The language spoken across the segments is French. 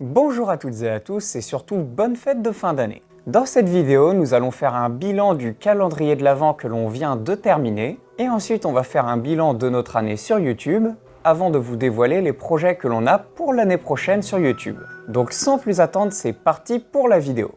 Bonjour à toutes et à tous et surtout bonne fête de fin d'année. Dans cette vidéo, nous allons faire un bilan du calendrier de l'Avent que l'on vient de terminer et ensuite on va faire un bilan de notre année sur YouTube avant de vous dévoiler les projets que l'on a pour l'année prochaine sur YouTube. Donc sans plus attendre, c'est parti pour la vidéo.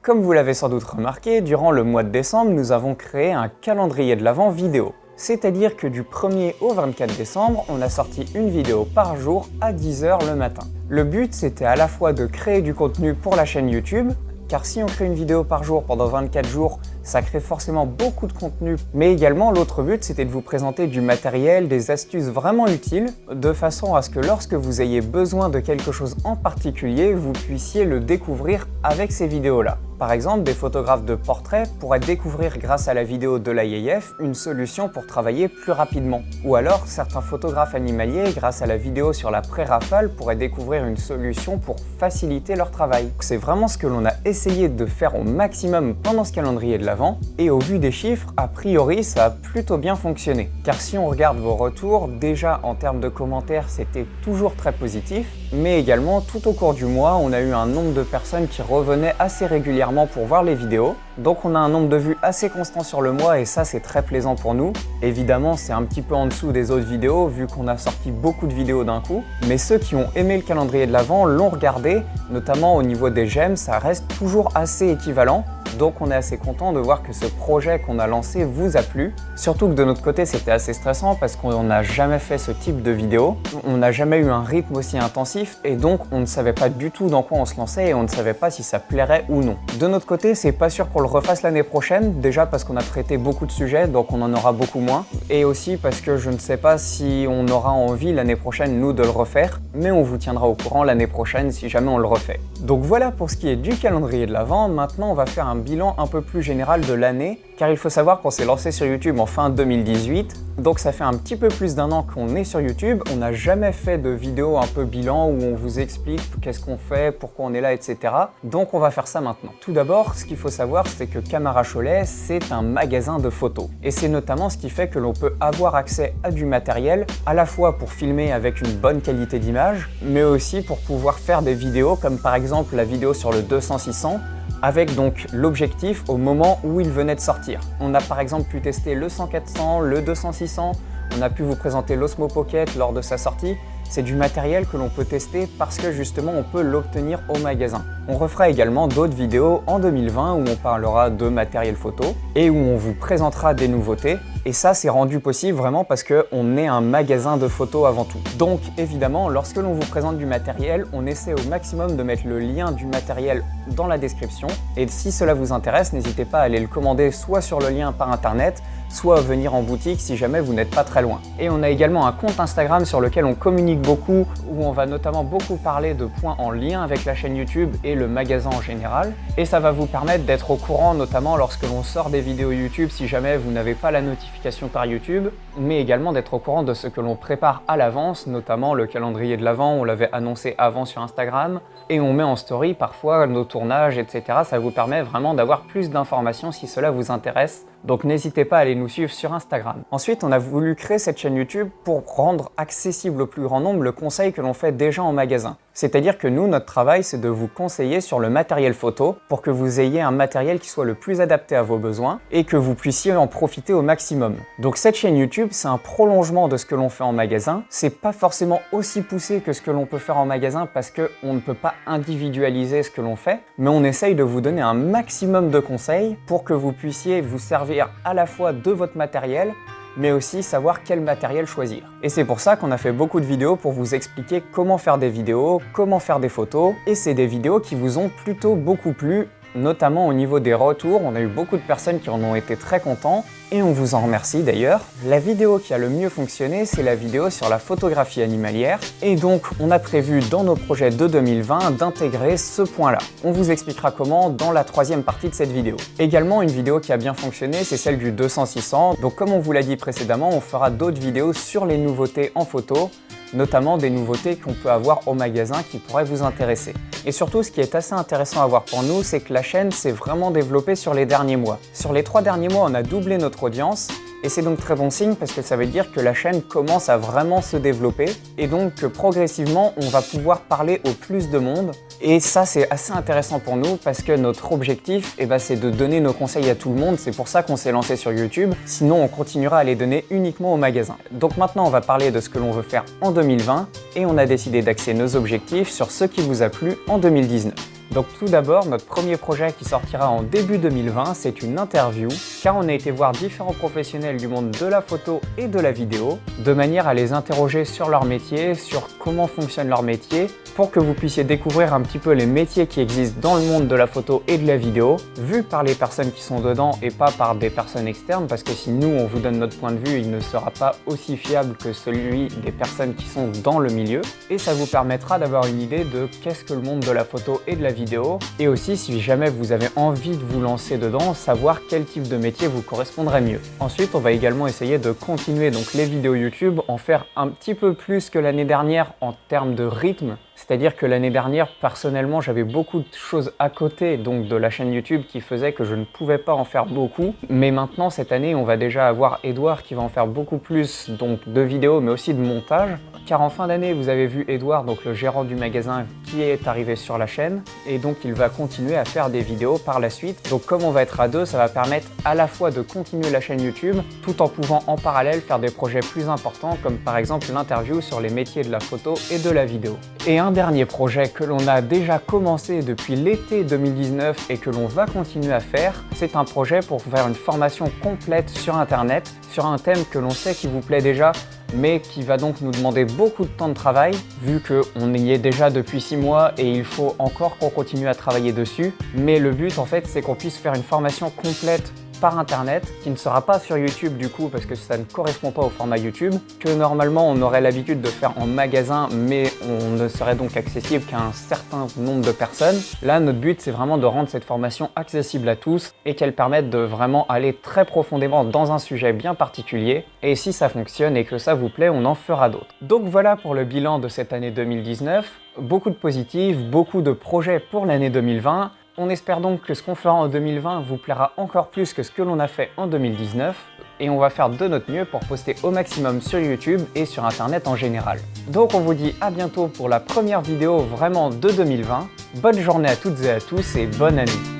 Comme vous l'avez sans doute remarqué, durant le mois de décembre, nous avons créé un calendrier de l'Avent vidéo. C'est-à-dire que du 1er au 24 décembre, on a sorti une vidéo par jour à 10 h le matin. Le but, c'était à la fois de créer du contenu pour la chaîne YouTube, car si on crée une vidéo par jour pendant 24 jours, ça crée forcément beaucoup de contenu. Mais également, l'autre but, c'était de vous présenter du matériel, des astuces vraiment utiles, de façon à ce que lorsque vous ayez besoin de quelque chose en particulier, vous puissiez le découvrir avec ces vidéos-là. Par exemple, des photographes de portraits pourraient découvrir grâce à la vidéo de l'IAF une solution pour travailler plus rapidement. Ou alors, certains photographes animaliers, grâce à la vidéo sur la pré-rafale, pourraient découvrir une solution pour faciliter leur travail. C'est vraiment ce que l'on a essayé de faire au maximum pendant ce calendrier de l'Avent, et au vu des chiffres, a priori, ça a plutôt bien fonctionné. Car si on regarde vos retours, déjà en termes de commentaires, c'était toujours très positif, mais également tout au cours du mois, on a eu un nombre de personnes qui revenaient assez régulièrement pour voir les vidéos. Donc on a un nombre de vues assez constant sur le mois et ça c'est très plaisant pour nous. Évidemment c'est un petit peu en dessous des autres vidéos vu qu'on a sorti beaucoup de vidéos d'un coup. Mais ceux qui ont aimé le calendrier de l'Avent l'ont regardé, notamment au niveau des j'aime, ça reste toujours assez équivalent. Donc on est assez content de voir que ce projet qu'on a lancé vous a plu. Surtout que de notre côté c'était assez stressant parce qu'on n'a jamais fait ce type de vidéo. On n'a jamais eu un rythme aussi intensif et donc on ne savait pas du tout dans quoi on se lançait et on ne savait pas si ça plairait ou non. De notre côté c'est pas sûr qu'on le refasse l'année prochaine, déjà parce qu'on a traité beaucoup de sujets donc on en aura beaucoup moins. Et aussi parce que je ne sais pas si on aura envie l'année prochaine nous de le refaire, mais on vous tiendra au courant l'année prochaine si jamais on le refait. Donc voilà pour ce qui est du calendrier de l'Avent. Maintenant on va faire un bilan un peu plus général de l'année, car il faut savoir qu'on s'est lancé sur YouTube en fin 2018, donc ça fait un petit peu plus d'1 an qu'on est sur YouTube. On n'a jamais fait de vidéo un peu bilan où on vous explique qu'est-ce qu'on fait, pourquoi on est là, etc. Donc on va faire ça maintenant. Tout d'abord, ce qu'il faut savoir, c'est que Camera Cholet, c'est un magasin de photos. Et c'est notamment ce qui fait que l'on peut avoir accès à du matériel, à la fois pour filmer avec une bonne qualité d'image, mais aussi pour pouvoir faire des vidéos, comme par exemple la vidéo sur le 200-600, avec donc l'objectif au moment où il venait de sortir. On a par exemple pu tester le 100-400, le 200-600, on a pu vous présenter l'Osmo Pocket lors de sa sortie. C'est du matériel que l'on peut tester parce que justement on peut l'obtenir au magasin. On refera également d'autres vidéos en 2020 où on parlera de matériel photo et où on vous présentera des nouveautés. Et ça c'est rendu possible vraiment parce qu'on est un magasin de photos avant tout. Donc évidemment, lorsque l'on vous présente du matériel, on essaie au maximum de mettre le lien du matériel dans la description. Et si cela vous intéresse, n'hésitez pas à aller le commander soit sur le lien par internet, soit à venir en boutique si jamais vous n'êtes pas très loin. Et on a également un compte Instagram sur lequel on communique beaucoup, où on va notamment beaucoup parler de points en lien avec la chaîne YouTube et le magasin en général. Et ça va vous permettre d'être au courant, notamment lorsque l'on sort des vidéos YouTube, si jamais vous n'avez pas la notification par YouTube, mais également d'être au courant de ce que l'on prépare à l'avance, notamment le calendrier de l'Avent, on l'avait annoncé avant sur Instagram, et on met en story parfois nos tournages, etc. Ça vous permet vraiment d'avoir plus d'informations si cela vous intéresse. Donc n'hésitez pas à aller nous suivre sur Instagram. Ensuite, on a voulu créer cette chaîne YouTube pour rendre accessible au plus grand nombre le conseil que l'on fait déjà en magasin. C'est-à-dire que nous, notre travail, c'est de vous conseiller sur le matériel photo pour que vous ayez un matériel qui soit le plus adapté à vos besoins et que vous puissiez en profiter au maximum. Donc cette chaîne YouTube, c'est un prolongement de ce que l'on fait en magasin. C'est pas forcément aussi poussé que ce que l'on peut faire en magasin parce qu'on ne peut pas individualiser ce que l'on fait, mais on essaye de vous donner un maximum de conseils pour que vous puissiez vous servir à la fois de votre matériel, mais aussi savoir quel matériel choisir. Et c'est pour ça qu'on a fait beaucoup de vidéos pour vous expliquer comment faire des vidéos, comment faire des photos, et c'est des vidéos qui vous ont plutôt beaucoup plu, notamment au niveau des retours. On a eu beaucoup de personnes qui en ont été très contents, et on vous en remercie d'ailleurs. La vidéo qui a le mieux fonctionné, c'est la vidéo sur la photographie animalière, et donc on a prévu dans nos projets de 2020 d'intégrer ce point-là. On vous expliquera comment dans la troisième partie de cette vidéo. Également, une vidéo qui a bien fonctionné, c'est celle du 200-600. Donc comme on vous l'a dit précédemment, on fera d'autres vidéos sur les nouveautés en photo, notamment des nouveautés qu'on peut avoir au magasin qui pourraient vous intéresser. Et surtout, ce qui est assez intéressant à voir pour nous, c'est que la chaîne s'est vraiment développée sur les derniers mois. Sur les 3 derniers mois, on a doublé notre audience, et c'est donc très bon signe parce que ça veut dire que la chaîne commence à vraiment se développer, et donc que progressivement, on va pouvoir parler au plus de monde. Et ça, c'est assez intéressant pour nous parce que notre objectif, c'est de donner nos conseils à tout le monde. C'est pour ça qu'on s'est lancé sur YouTube. Sinon, on continuera à les donner uniquement au magasin. Donc maintenant, on va parler de ce que l'on veut faire en 2020 et on a décidé d'axer nos objectifs sur ce qui vous a plu en 2019. Donc tout d'abord, notre premier projet qui sortira en début 2020, c'est une interview, car on a été voir différents professionnels du monde de la photo et de la vidéo, de manière à les interroger sur leur métier, sur comment fonctionne leur métier, pour que vous puissiez découvrir un petit peu les métiers qui existent dans le monde de la photo et de la vidéo, vus par les personnes qui sont dedans et pas par des personnes externes, parce que si nous on vous donne notre point de vue, il ne sera pas aussi fiable que celui des personnes qui sont dans le milieu, et ça vous permettra d'avoir une idée de qu'est-ce que le monde de la photo et de la vidéo, et aussi si jamais vous avez envie de vous lancer dedans, savoir quel type de métier vous correspondrait mieux. Ensuite, on va également essayer de continuer donc les vidéos YouTube, en faire un petit peu plus que l'année dernière en termes de rythme. C'est-à-dire que l'année dernière, personnellement, j'avais beaucoup de choses à côté donc de la chaîne YouTube qui faisaient que je ne pouvais pas en faire beaucoup. Mais maintenant, cette année, on va déjà avoir Edouard qui va en faire beaucoup plus donc de vidéos, mais aussi de montage. Car en fin d'année, vous avez vu Edouard, donc le gérant du magasin, qui est arrivé sur la chaîne. Et donc, il va continuer à faire des vidéos par la suite. Donc, comme on va être à deux, ça va permettre à la fois de continuer la chaîne YouTube, tout en pouvant en parallèle faire des projets plus importants, comme par exemple l'interview sur les métiers de la photo et de la vidéo. Et un dernier projet que l'on a déjà commencé depuis l'été 2019 et que l'on va continuer à faire, c'est un projet pour faire une formation complète sur Internet, sur un thème que l'on sait qui vous plaît déjà, mais qui va donc nous demander beaucoup de temps de travail, vu qu'on y est déjà depuis 6 mois et il faut encore qu'on continue à travailler dessus. Mais le but en fait, c'est qu'on puisse faire une formation complète par internet, qui ne sera pas sur YouTube du coup parce que ça ne correspond pas au format YouTube, que normalement on aurait l'habitude de faire en magasin mais on ne serait donc accessible qu'à un certain nombre de personnes. Là notre but c'est vraiment de rendre cette formation accessible à tous et qu'elle permette de vraiment aller très profondément dans un sujet bien particulier, et si ça fonctionne et que ça vous plaît, on en fera d'autres. Donc voilà pour le bilan de cette année 2019, beaucoup de positifs, beaucoup de projets pour l'année 2020. On espère donc que ce qu'on fera en 2020 vous plaira encore plus que ce que l'on a fait en 2019, et on va faire de notre mieux pour poster au maximum sur YouTube et sur Internet en général. Donc on vous dit à bientôt pour la première vidéo vraiment de 2020. Bonne journée à toutes et à tous et bonne année!